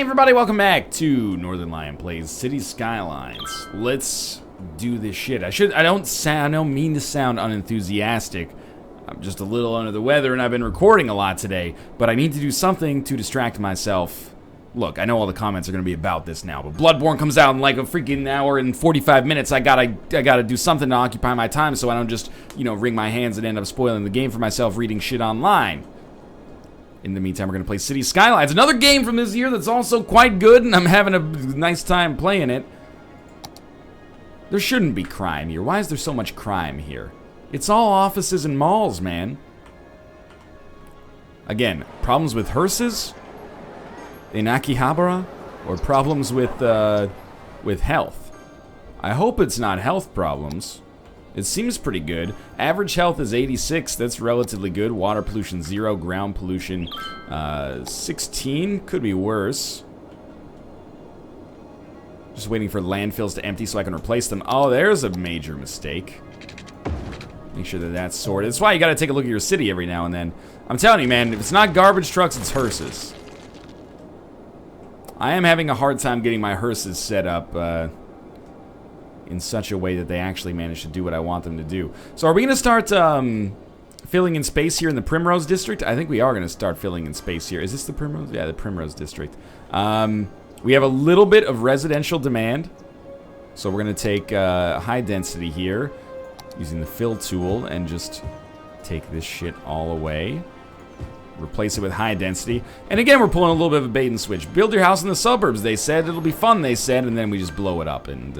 Hey everybody, welcome back to Northernlion Plays City Skylines. Let's do this shit. I don't mean to sound unenthusiastic. I'm just a little under the weather and I've been recording a lot today, but I need to do something to distract myself. Look, I know all the comments are going to be about this now, but Bloodborne comes out in like a freaking hour and 45 minutes. I gotta do something to occupy my time so I don't just, wring my hands and end up spoiling the game for myself reading shit online. In the meantime, we're going to play City Skylines, another game from this year that's also quite good, and I'm having a nice time playing it. There shouldn't be crime here. Why is there so much crime here? It's all offices and malls, man. Again, problems with hearses in Akihabara, or problems with health. I hope it's not health problems. It seems pretty good. Average health is 86. That's relatively good. Water pollution 0. Ground pollution 16. Could be worse. Just waiting for landfills to empty so I can replace them. Oh, there's a major mistake. Make sure that that's sorted. That's why you gotta take a look at your city every now and then. I'm telling you, man, if it's not garbage trucks, it's hearses. I am having a hard time getting my hearses set up, in such a way that they actually manage to do what I want them to do. So are we going to start filling in space here in the Primrose District? I think we are going to start filling in space here. Is this the Primrose? Yeah, the Primrose District. We have a little bit of residential demand. So we're going to take high density here using the fill tool and just take this shit all away. Replace it with high density. And again, we're pulling a little bit of a bait and switch. Build your house in the suburbs, they said. It'll be fun, they said. And then we just blow it up and...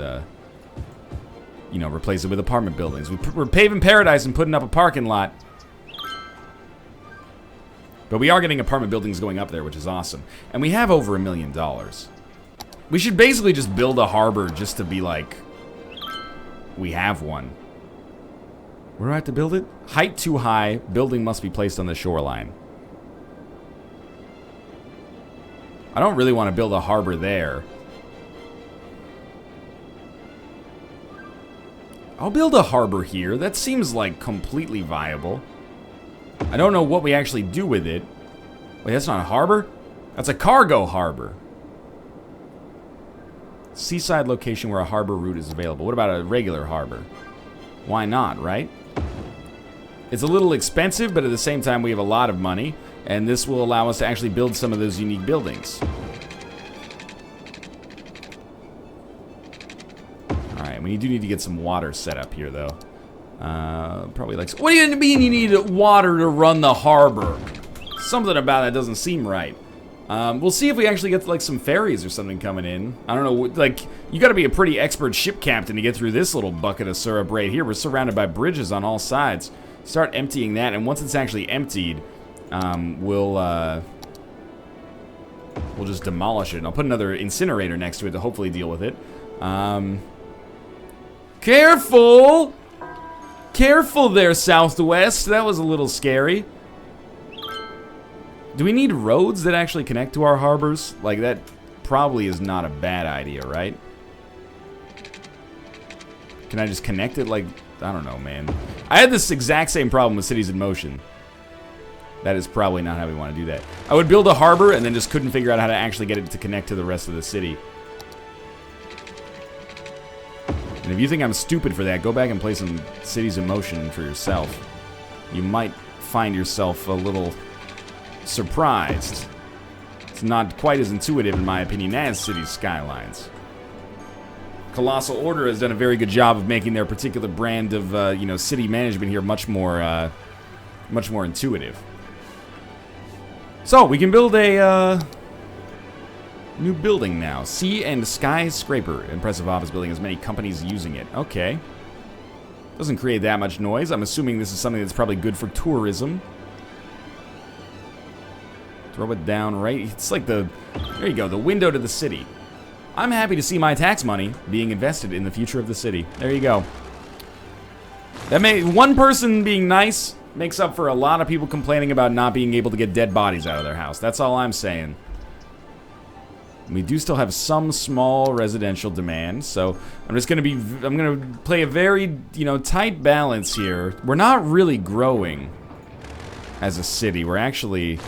replace it with apartment buildings. We're paving paradise and putting up a parking lot. But we are getting apartment buildings going up there, which is awesome. And we have over $1 million. We should basically just build a harbor just to be like, we have one. Where do I have to build it? Height too high. Building must be placed on the shoreline. I don't really want to build a harbor there. I'll build a harbor here. That seems like completely viable. I don't know what we actually do with it. Wait, that's not a harbor? That's a cargo harbor. Seaside location where a harbor route is available. What about a regular harbor? Why not, right? It's a little expensive, but at the same time we have a lot of money, and this will allow us to actually build some of those unique buildings. We do need to get some water set up here, though. Probably like... What do you mean you need water to run the harbor? Something about that doesn't seem right. We'll see if we actually get, like, some ferries or something coming in. I don't know, like, you gotta be a pretty expert ship captain to get through this little bucket of syrup right here. We're surrounded by bridges on all sides. Start emptying that, and once it's actually emptied, we'll just demolish it. And I'll put another incinerator next to it to hopefully deal with it. Careful! Careful there, Southwest. That was a little scary. Do we need roads that actually connect to our harbors? Like, that probably is not a bad idea, right? Can I just connect it like... I don't know, man. I had this exact same problem with Cities in Motion. That is probably not how we want to do that. I would build a harbor and then just couldn't figure out how to actually get it to connect to the rest of the city. And if you think I'm stupid for that, go back and play some Cities in Motion for yourself. You might find yourself a little surprised. It's not quite as intuitive, in my opinion, as City Skylines. Colossal Order has done a very good job of making their particular brand of, city management here much more intuitive. So, we can build a, new building now. Sea and Skyscraper. Impressive office building. As many companies using it. Okay. Doesn't create that much noise. I'm assuming this is something that's probably good for tourism. Throw it down right. It's like the... There you go. The window to the city. I'm happy to see my tax money being invested in the future of the city. There you go. One person being nice makes up for a lot of people complaining about not being able to get dead bodies out of their house. That's all I'm saying. We do still have some small residential demand, so I'm gonna play a very, tight balance here. We're not really growing as a city. We're actually,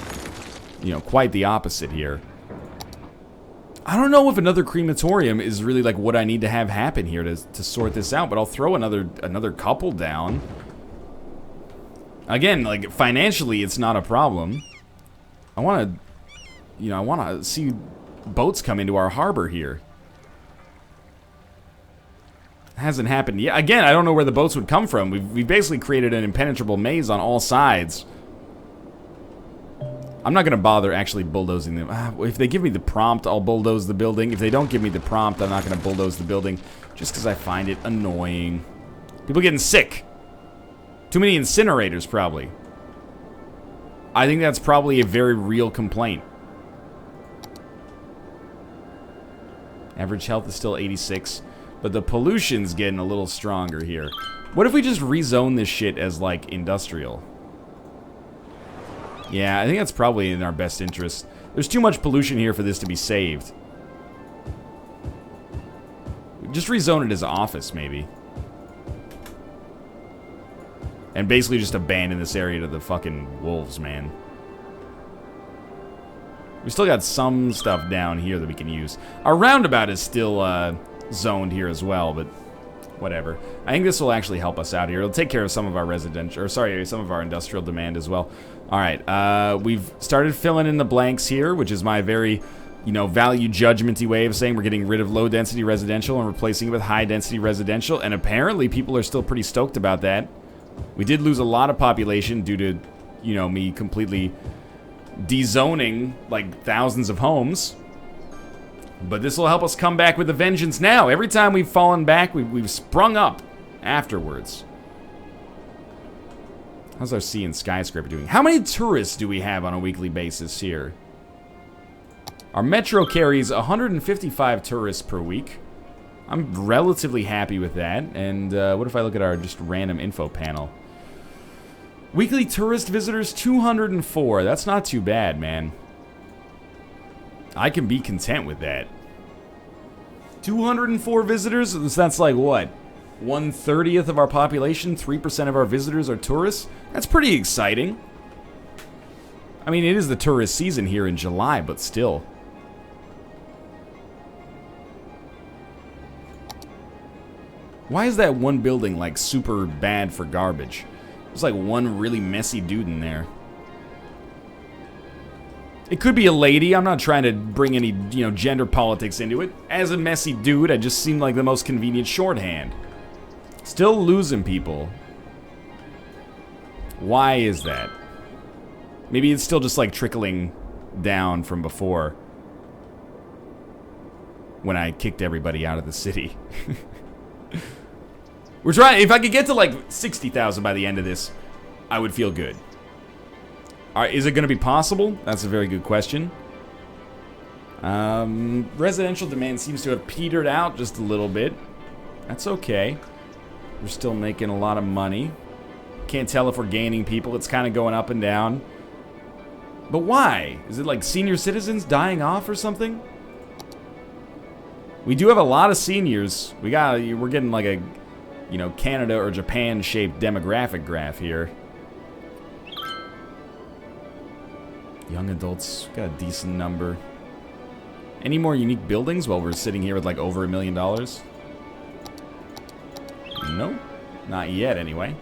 quite the opposite here. I don't know if another crematorium is really like what I need to have happen here to sort this out, but I'll throw another couple down. Again, like financially, it's not a problem. I want to see boats come into our harbor here. It hasn't happened yet. Again, I don't know where the boats would come from. We've basically created an impenetrable maze on all sides. I'm not going to bother actually bulldozing them. If they give me the prompt, I'll bulldoze the building. If they don't give me the prompt, I'm not going to bulldoze the building. Just because I find it annoying. People getting sick. Too many incinerators, probably. I think that's probably a very real complaint. Average health is still 86. But the pollution's getting a little stronger here. What if we just rezone this shit as, like, industrial? Yeah, I think that's probably in our best interest. There's too much pollution here for this to be saved. Just rezone it as office, maybe. And basically just abandon this area to the fucking wolves, man. We still got some stuff down here that we can use. Our roundabout is still zoned here as well, but whatever. I think this will actually help us out here. It'll take care of some of our residential, or sorry, some of our industrial demand as well. All right, we've started filling in the blanks here, which is my very, you know, value judgmenty way of saying we're getting rid of low-density residential and replacing it with high-density residential, and apparently people are still pretty stoked about that. We did lose a lot of population due to, you know, me completely dezoning, like, thousands of homes. But this will help us come back with a vengeance now. Every time we've fallen back, we've sprung up afterwards. How's our sea and skyscraper doing? How many tourists do we have on a weekly basis here? Our metro carries 155 tourists per week. I'm relatively happy with that. And what if I look at our just random info panel? Weekly tourist visitors, 204. That's not too bad, man. I can be content with that. 204 visitors? That's like what? 1/30th of our population? 3% of our visitors are tourists? That's pretty exciting. I mean, it is the tourist season here in July, but still. Why is that one building like super bad for garbage? There's like one really messy dude in there. It could be a lady. I'm not trying to bring any, you know, gender politics into it. As a messy dude, I just seem like the most convenient shorthand. Still losing people. Why is that? Maybe it's still just like trickling down from before. When I kicked everybody out of the city. We're trying, if I could get to like 60,000 by the end of this, I would feel good. Alright, is it going to be possible? That's a very good question. Residential demand seems to have petered out just a little bit. That's okay. We're still making a lot of money. Can't tell if we're gaining people. It's kind of going up and down. But why? Is it like senior citizens dying off or something? We do have a lot of seniors. We're getting like a, you know, Canada or Japan shaped demographic graph here. Young adults, got a decent number. Any more unique buildings while we're sitting here with like over $1 million? Nope, not yet anyway.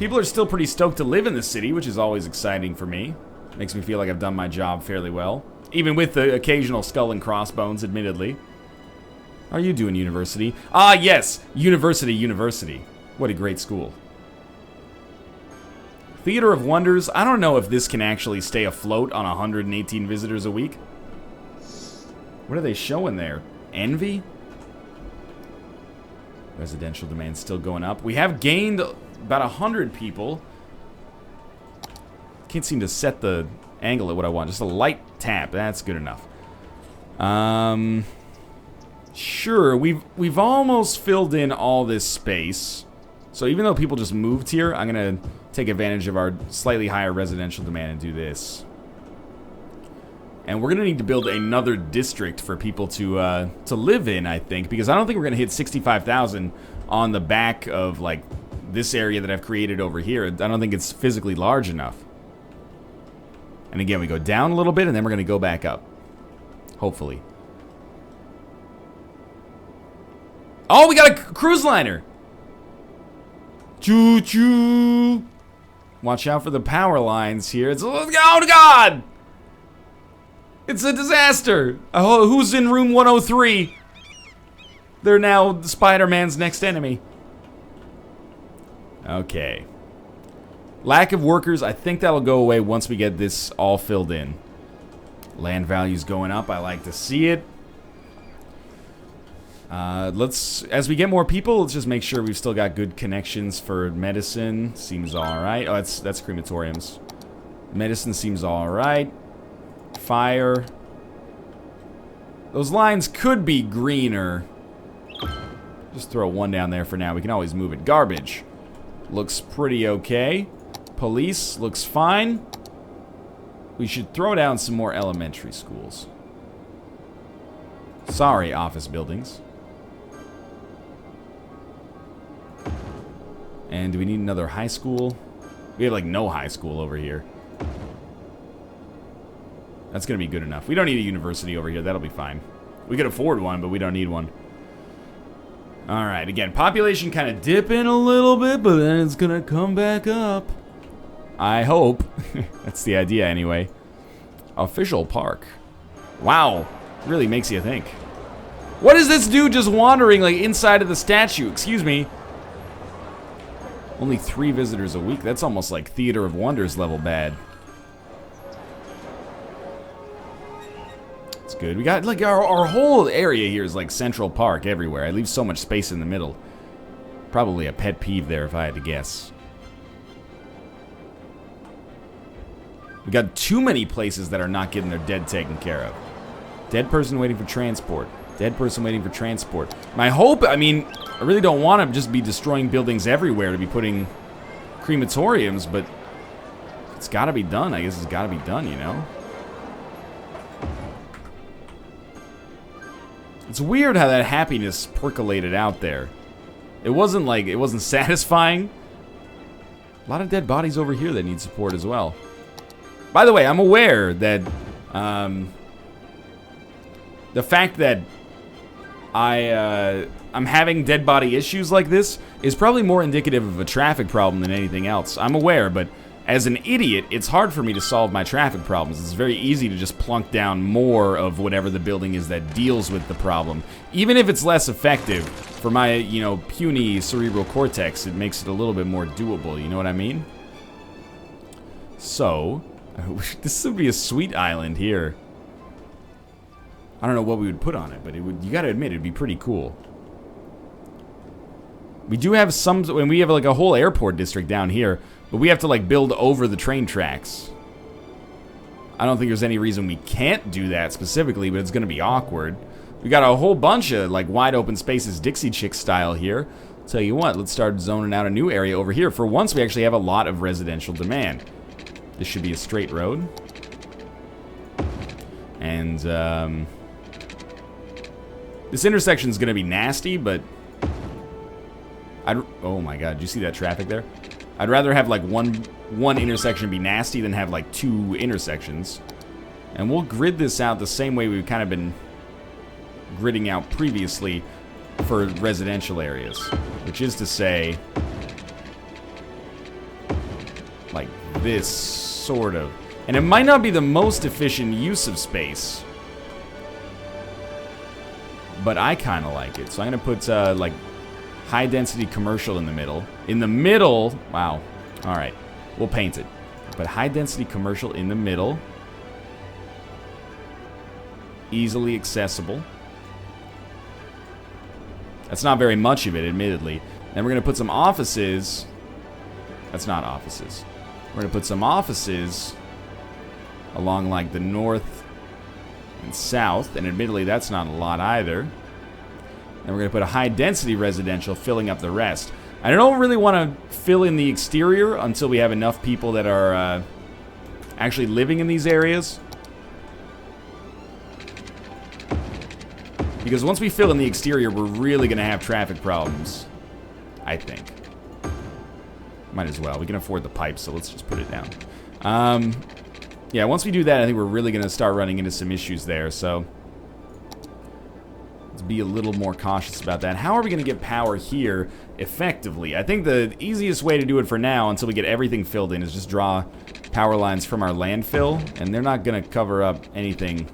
People are still pretty stoked to live in the city, which is always exciting for me. Makes me feel like I've done my job fairly well. Even with the occasional skull and crossbones, admittedly. How are you doing, university? Ah, yes! University. What a great school. Theater of Wonders. I don't know if this can actually stay afloat on 118 visitors a week. What are they showing there? Envy? Residential demand still going up. We have gained about 100 people. Can't seem to set the angle at what I want. Just a light tap. That's good enough. Sure, we've almost filled in all this space. So even though people just moved here, I'm gonna take advantage of our slightly higher residential demand and do this. And we're gonna need to build another district for people to live in, I think, because I don't think we're gonna hit 65,000 on the back of like this area that I've created over here. I don't think it's physically large enough. And again, we go down a little bit and then we're gonna go back up. Hopefully. Oh, we got a cruise liner. Choo-choo. Watch out for the power lines here. It's, oh, God. It's a disaster. Oh, who's in room 103? They're now Spider-Man's next enemy. Okay. Lack of workers. I think that'll go away once we get this all filled in. Land value's going up. I like to see it. As we get more people, let's just make sure we've still got good connections for medicine. Seems alright. Oh, that's crematoriums. Medicine seems alright. Fire. Those lines could be greener. Just throw one down there for now. We can always move it. Garbage. Looks pretty okay. Police looks fine. We should throw down some more elementary schools. Sorry, office buildings. And do we need another high school? We have like no high school over here. That's gonna be good enough. We don't need a university over here. That'll be fine. We could afford one, but we don't need one. Alright, again, population kind of dipping a little bit, but then it's gonna come back up. I hope. That's the idea anyway. Official park. Wow. Really makes you think. What is this dude just wandering like inside of the statue? Excuse me. Only 3 visitors a week. That's almost like Theater of Wonders level bad. It's good. We got like our whole area here is like Central Park everywhere. I leave so much space in the middle. Probably a pet peeve there if I had to guess. We got too many places that are not getting their dead taken care of. Dead person waiting for transport. Dead person waiting for transport. My hope, I mean, I really don't want to just be destroying buildings everywhere to be putting crematoriums, but it's got to be done. I guess it's got to be done, you know? It's weird how that happiness percolated out there. It wasn't like, it wasn't satisfying. A lot of dead bodies over here that need support as well. By the way, I'm aware that the fact that I'm having dead body issues like this is probably more indicative of a traffic problem than anything else. I'm aware, but as an idiot, it's hard for me to solve my traffic problems. It's very easy to just plunk down more of whatever the building is that deals with the problem. Even if it's less effective, for my, you know, puny cerebral cortex, it makes it a little bit more doable, you know what I mean? So, this would be a sweet island here. I don't know what we would put on it, but it would, you gotta admit, it'd be pretty cool. We do have some, and we have like a whole airport district down here, but we have to like build over the train tracks. I don't think there's any reason we can't do that specifically, but it's gonna be awkward. We got a whole bunch of like wide open spaces, Dixie Chick style here. Tell you what, let's start zoning out a new area over here. For once, we actually have a lot of residential demand. This should be a straight road. And, this intersection is going to be nasty, but... oh my god, did you see that traffic there? I'd rather have, like, one intersection be nasty than have, like, 2 intersections. And we'll grid this out the same way we've kind of been gridding out previously for residential areas. Which is to say... like this, sort of. And it might not be the most efficient use of space, but I kind of like it. So I'm going to put, like, high-density commercial in the middle. In the middle... wow. All right. We'll paint it. But high-density commercial in the middle. Easily accessible. That's not very much of it, admittedly. Then we're going to put some offices... that's not offices. We're going to put some offices along, like, the north and south. And admittedly, that's not a lot either. And we're going to put a high-density residential filling up the rest. I don't really want to fill in the exterior until we have enough people that are actually living in these areas. Because once we fill in the exterior, we're really going to have traffic problems, I think. Might as well. We can afford the pipes, so let's just put it down. Yeah, once we do that, I think we're really going to start running into some issues there, so... Let's be a little more cautious about that. How are we going to get power here effectively? I think the easiest way to do it for now, until we get everything filled in, is just draw power lines from our landfill. And they're not going to cover up anything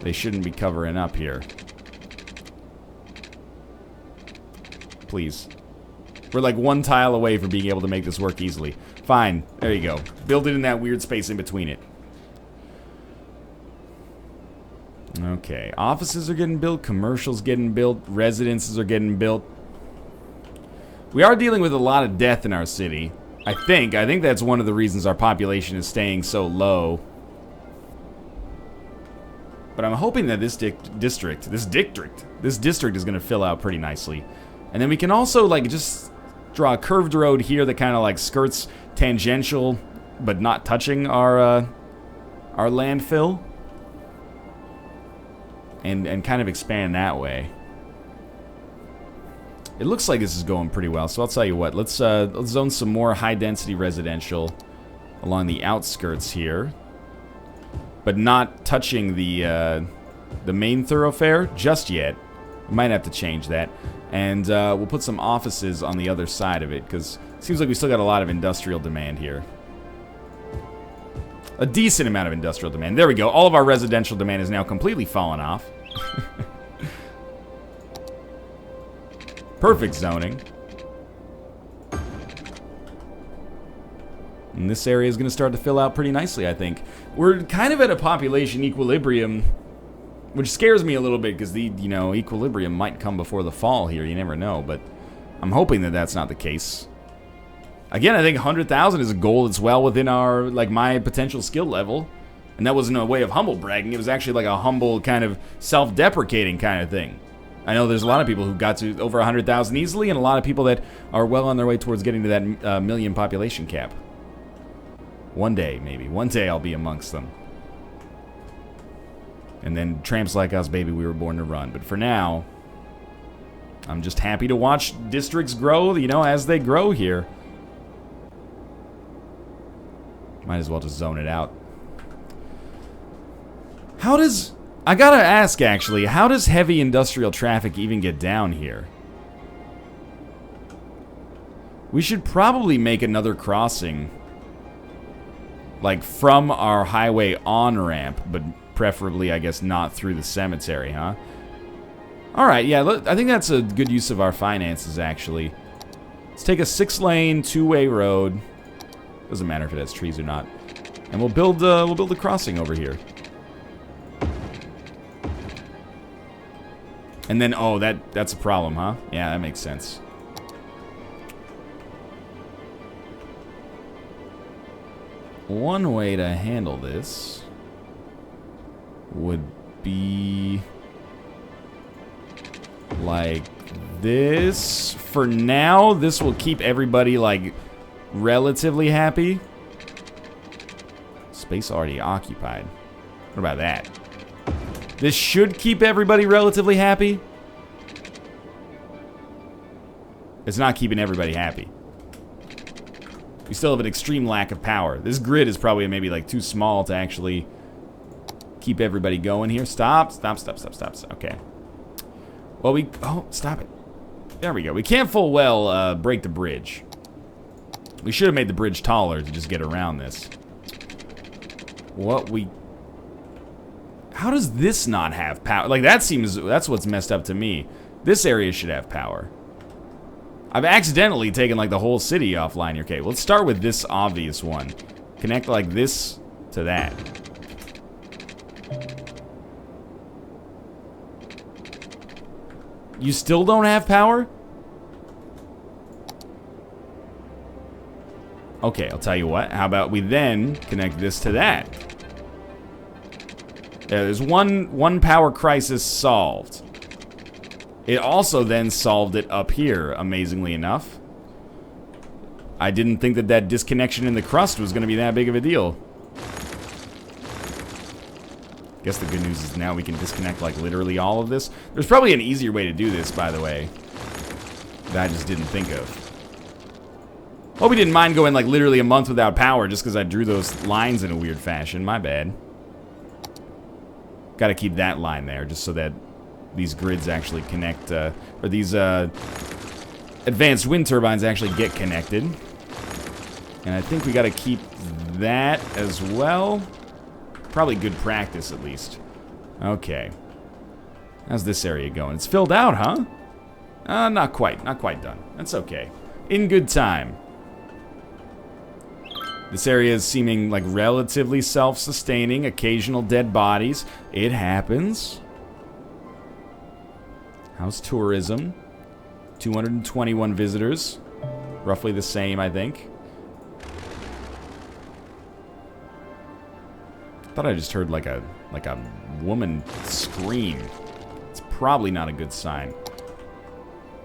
they shouldn't be covering up here. Please. We're like one tile away from being able to make this work easily. Fine. There you go. Build it in that weird space in between it. Okay, offices are getting built, commercials getting built, residences are getting built. We are dealing with a lot of death in our city. I think that's one of the reasons our population is staying so low. But I'm hoping that this district is going to fill out pretty nicely. And then we can also like just draw a curved road here that kind of like skirts tangential but not touching our landfill. And kind of expand that way. It looks like this is going pretty well, so I'll tell you what. Let's zone some more high-density residential along the outskirts here, but not touching the main thoroughfare just yet. We might have to change that, and we'll put some offices on the other side of it because it seems like we still got a lot of industrial demand here. A decent amount of industrial demand. There we go. All of our residential demand is now completely fallen off. Perfect zoning. And this area is going to start to fill out pretty nicely, I think. We're kind of at a population equilibrium, which scares me a little bit because the, equilibrium might come before the fall here. You never know, but I'm hoping that that's not the case. Again, I think 100,000 is a goal that's well within our, my potential skill level. And that wasn't a way of humble bragging. It was actually like a humble kind of self-deprecating kind of thing. I know there's a lot of people who got to over 100,000 easily, and a lot of people that are well on their way towards getting to that million population cap. One day, maybe. One day I'll be amongst them. And then tramps like us, baby, we were born to run. But for now, I'm just happy to watch districts grow, as they grow here. Might as well just zone it out. I gotta ask, actually, how does heavy industrial traffic even get down here? We should probably make another crossing, from our highway on-ramp, but preferably, I guess, not through the cemetery, huh? Alright, yeah, I think that's a good use of our finances, actually. Let's take a 6-lane, 2-way road. Doesn't matter if it has trees or not. And we'll build a crossing over here. And then, oh, that's a problem, huh? Yeah, that makes sense. One way to handle this would be like this. For now, this will keep everybody, relatively happy. Space already occupied. What about that? This should keep everybody relatively happy. It's not keeping everybody happy. We still have an extreme lack of power. This grid is probably maybe too small to actually keep everybody going here. Stop. Okay. Well, oh, stop it. There we go. We can't full well break the bridge. We should have made the bridge taller to just get around this. How does this not have power? That's what's messed up to me. This area should have power. I've accidentally taken the whole city offline here. Okay, let's start with this obvious one. Connect this to that. You still don't have power? Okay, I'll tell you what. How about we then connect this to that? There's one power crisis solved. It also then solved it up here, amazingly enough. I didn't think that disconnection in the crust was going to be that big of a deal. Guess the good news is now we can disconnect literally all of this. There's probably an easier way to do this, by the way, that I just didn't think of. Hope we didn't mind going literally a month without power just because I drew those lines in a weird fashion. My bad. Gotta keep that line there just so that these grids actually connect, or these advanced wind turbines actually get connected. And I think we got to keep that as well. Probably good practice, at least. Okay. How's this area going? It's filled out, huh? Not quite. Not quite done. That's okay. In good time. This area is seeming like relatively self-sustaining. Occasional dead bodies. It happens. How's tourism? 221 visitors. Roughly the same, I think. Thought I just heard like a woman scream. It's probably not a good sign.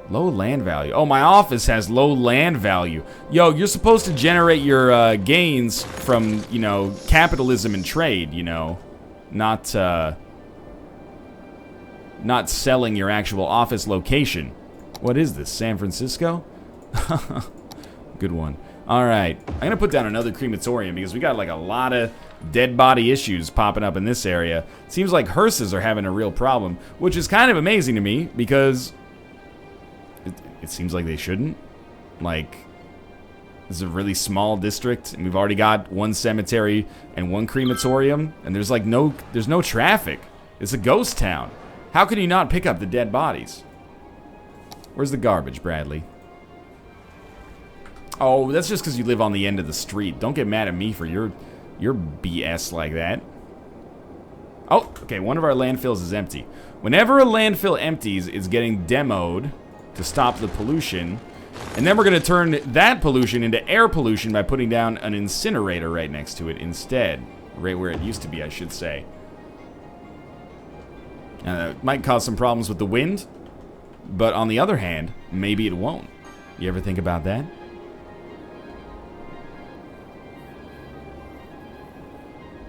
Low land value. Oh, my office has low land value. Yo, you're supposed to generate your gains from, you know, capitalism and trade, you know. Not selling your actual office location. What is this, San Francisco? Good one. Alright, I'm gonna put down another crematorium because we got like a lot of dead body issues popping up in this area. Seems like hearses are having a real problem, which is kind of amazing to me because it seems like they shouldn't. Like, this is a really small district and we've already got one cemetery and one crematorium and there's like no traffic. It's a ghost town. How can you not pick up the dead bodies? Where's the garbage, Bradley? Oh, that's just because you live on the end of the street. Don't get mad at me for your BS like that. Oh, okay, one of our landfills is empty. Whenever a landfill empties, it's getting demoed to stop the pollution. And then we're going to turn that pollution into air pollution by putting down an incinerator right next to it instead. Right where it used to be, I should say. It might cause some problems with the wind. But on the other hand, maybe it won't. You ever think about that?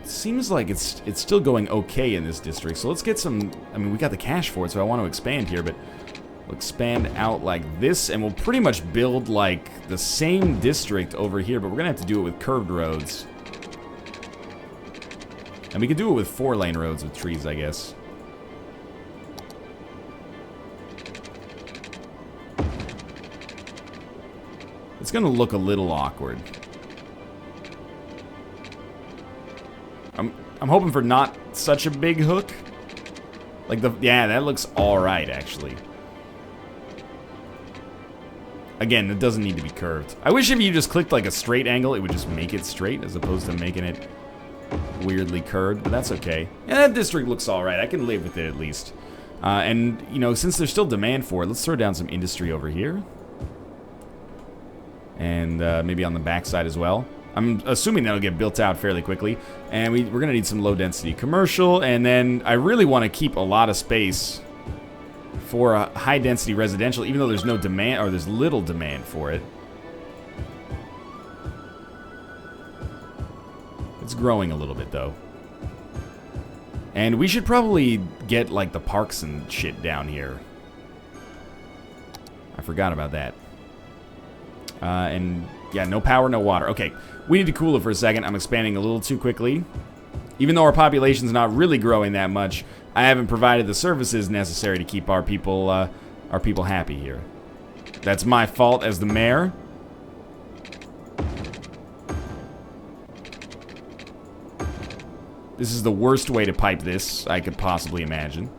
Seems like it's still going okay in this district. So let's get some... I mean, we got the cash for it, so I want to expand here, but we'll expand out like this, and we'll pretty much build like the same district over here, but we're going to have to do it with curved roads. And we could do it with 4-lane roads with trees, I guess. It's going to look a little awkward. I'm hoping for not such a big hook. Like yeah, that looks alright, actually. Again, it doesn't need to be curved. I wish if you just clicked like a straight angle, it would just make it straight, as opposed to making it weirdly curved, but that's okay. Yeah, that district looks alright. I can live with it, at least. And, you know, since there's still demand for it, let's throw down some industry over here. And maybe on the backside as well. I'm assuming that'll get built out fairly quickly. And we're going to need some low-density commercial. And then I really want to keep a lot of space for a high-density residential, even though there's no demand, or there's little demand for it. It's growing a little bit, though. And we should probably get, like, the parks and shit down here. I forgot about that. And, yeah, no power, no water. Okay, we need to cool it for a second. I'm expanding a little too quickly. Even though our population's not really growing that much, I haven't provided the services necessary to keep our people happy here. That's my fault as the mayor. This is the worst way to pipe this I could possibly imagine.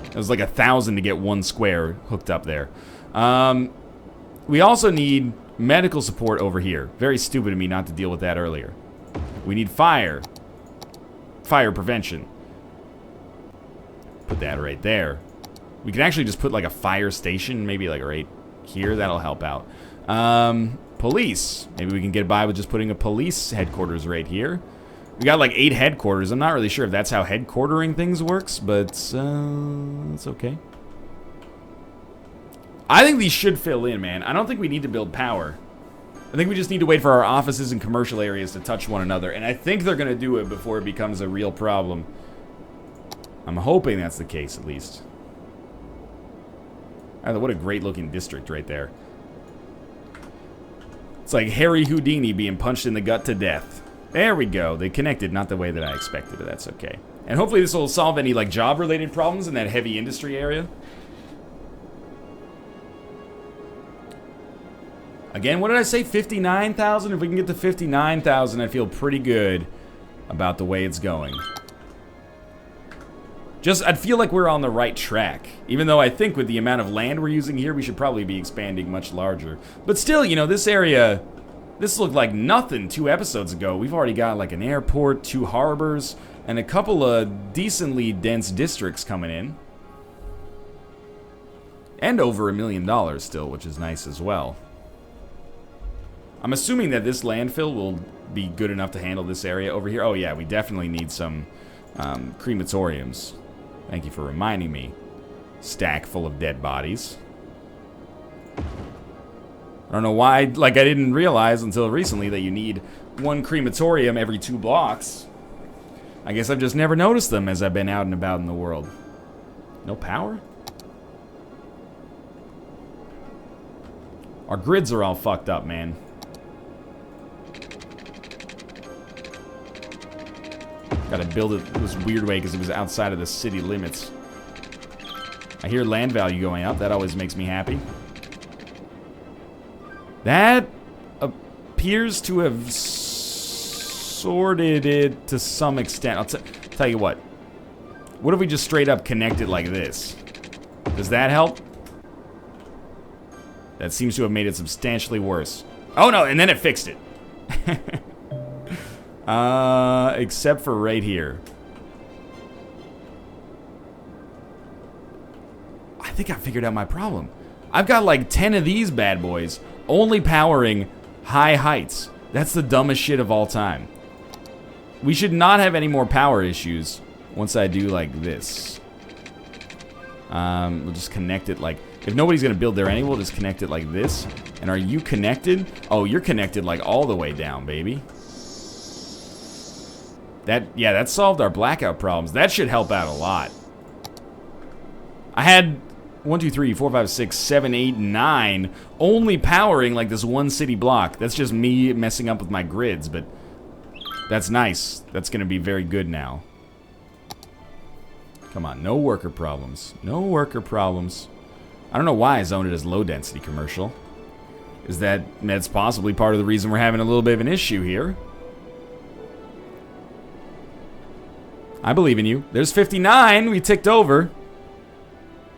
It was like 1,000 to get one square hooked up there. We also need medical support over here. Very stupid of me not to deal with that earlier. We need fire. Fire prevention. Put that right there. We can actually just put like a fire station, maybe like right here. That'll help out. Police. Maybe we can get by with just putting a police headquarters right here. We got like 8 headquarters. I'm not really sure if that's how headquartering things works, but it's okay. I think these should fill in, man. I don't think we need to build power. I think we just need to wait for our offices and commercial areas to touch one another, and I think they're going to do it before it becomes a real problem. I'm hoping that's the case, at least. What a great-looking district right there. It's like Harry Houdini being punched in the gut to death. There we go. They connected, not the way that I expected, but that's okay. And hopefully this will solve any, like, job-related problems in that heavy industry area. Again, what did I say? 59,000? If we can get to 59,000, I feel pretty good about the way it's going. I'd feel like we're on the right track. Even though I think with the amount of land we're using here, we should probably be expanding much larger. But still, you know, this area, this looked like nothing 2 episodes ago. We've already got like an airport, 2 harbors, and a couple of decently dense districts coming in. And over $1 million still, which is nice as well. I'm assuming that this landfill will be good enough to handle this area over here. Oh yeah, we definitely need some crematoriums. Thank you for reminding me. Stack full of dead bodies. I don't know why, like I didn't realize until recently that you need 1 crematorium every 2 blocks. I guess I've just never noticed them as I've been out and about in the world. No power? Our grids are all fucked up, man. Gotta build it this weird way because it was outside of the city limits. I hear land value going up. That always makes me happy. That appears to have sorted it to some extent. I'll tell you what. What if we just straight up connect it like this? Does that help? That seems to have made it substantially worse. Oh no, and then it fixed it. Except for right here. I think I figured out my problem. I've got like 10 of these bad boys only powering high heights. That's the dumbest shit of all time. We should not have any more power issues once I do like this. We'll just connect it like... If nobody's gonna build there anyway, we'll just connect it like this. And are you connected? Oh, you're connected like all the way down, baby. Yeah, that solved our blackout problems. That should help out a lot. I had 1, 2, 3, 4, 5, 6, 7, 8, 9 only powering like this 1 city block. That's just me messing up with my grids, but that's nice. That's gonna be very good now. Come on, no worker problems. No worker problems. I don't know why I zoned it as low density commercial. That's possibly part of the reason we're having a little bit of an issue here. I believe in you. There's 59. We ticked over.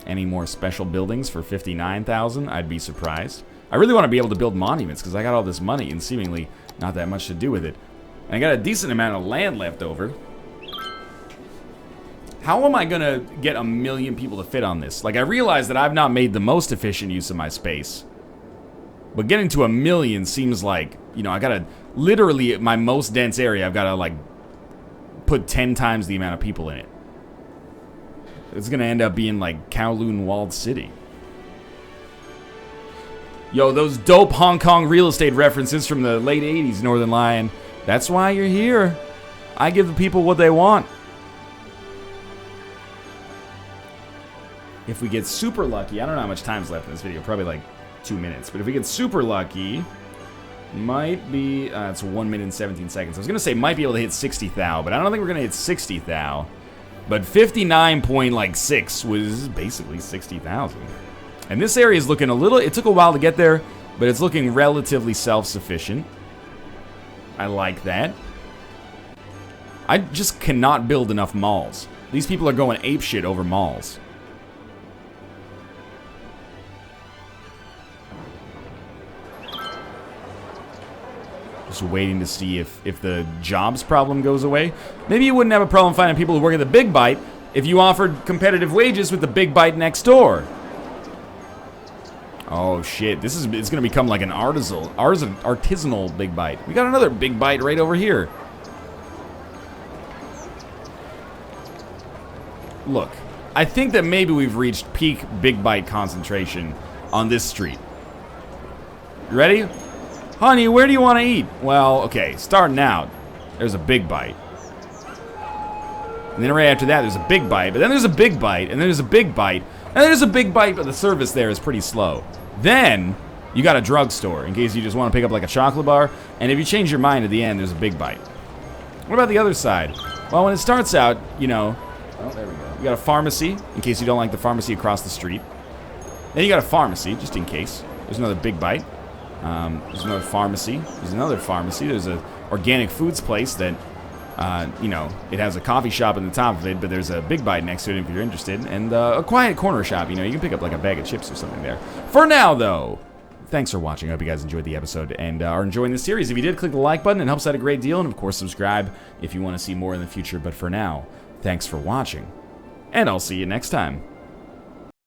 Any more special buildings for 59,000? I'd be surprised. I really want to be able to build monuments because I got all this money and seemingly not that much to do with it. And I got a decent amount of land left over. How am I going to get 1 million people to fit on this? Like, I realize that I've not made the most efficient use of my space. But getting to 1 million seems like, you know, I got to literally, my most dense area, I've got to, like, put 10 times the amount of people in it. It's gonna end up being like Kowloon Walled City. Yo, those dope Hong Kong real estate references from the late 80s, Northernlion. That's why you're here. I give the people what they want. If we get super lucky, I don't know how much time's left in this video, probably like 2 minutes. But if we get super lucky, might be, it's 1 minute and 17 seconds. I was going to say might be able to hit 60 thou, but I don't think we're going to hit 60 thou. But 59.6 was basically 60,000. And this area is looking a little, it took a while to get there, but it's looking relatively self-sufficient. I like that. I just cannot build enough malls. These people are going apeshit over malls. Just waiting to see if the jobs problem goes away. Maybe you wouldn't have a problem finding people who work at the Big Bite if you offered competitive wages with the Big Bite next door. Oh shit, it's gonna become like an artisanal Big Bite. We got another Big Bite right over here. Look, I think that maybe we've reached peak Big Bite concentration on this street. You ready? Honey, where do you want to eat? Well, okay, starting out, there's a Big Bite. And then right after that, there's a Big Bite, but then there's a Big Bite, and then there's a Big Bite, and then there's a Big Bite, but the service there is pretty slow. Then, you got a drugstore, in case you just want to pick up like a chocolate bar, and if you change your mind at the end, there's a Big Bite. What about the other side? Well, when it starts out, you know... Oh, there we go. You got a pharmacy, in case you don't like the pharmacy across the street. Then you got a pharmacy, just in case. There's another Big Bite. There's another pharmacy. There's another pharmacy. There's a organic foods place that, you know, it has a coffee shop in the top of it, but there's a Big Bite next to it if you're interested. And a quiet corner shop, you know, you can pick up like a bag of chips or something there. For now, though, thanks for watching. I hope you guys enjoyed the episode and are enjoying the series. If you did, click the like button. It helps out a great deal. And, of course, subscribe if you want to see more in the future. But for now, thanks for watching. And I'll see you next time.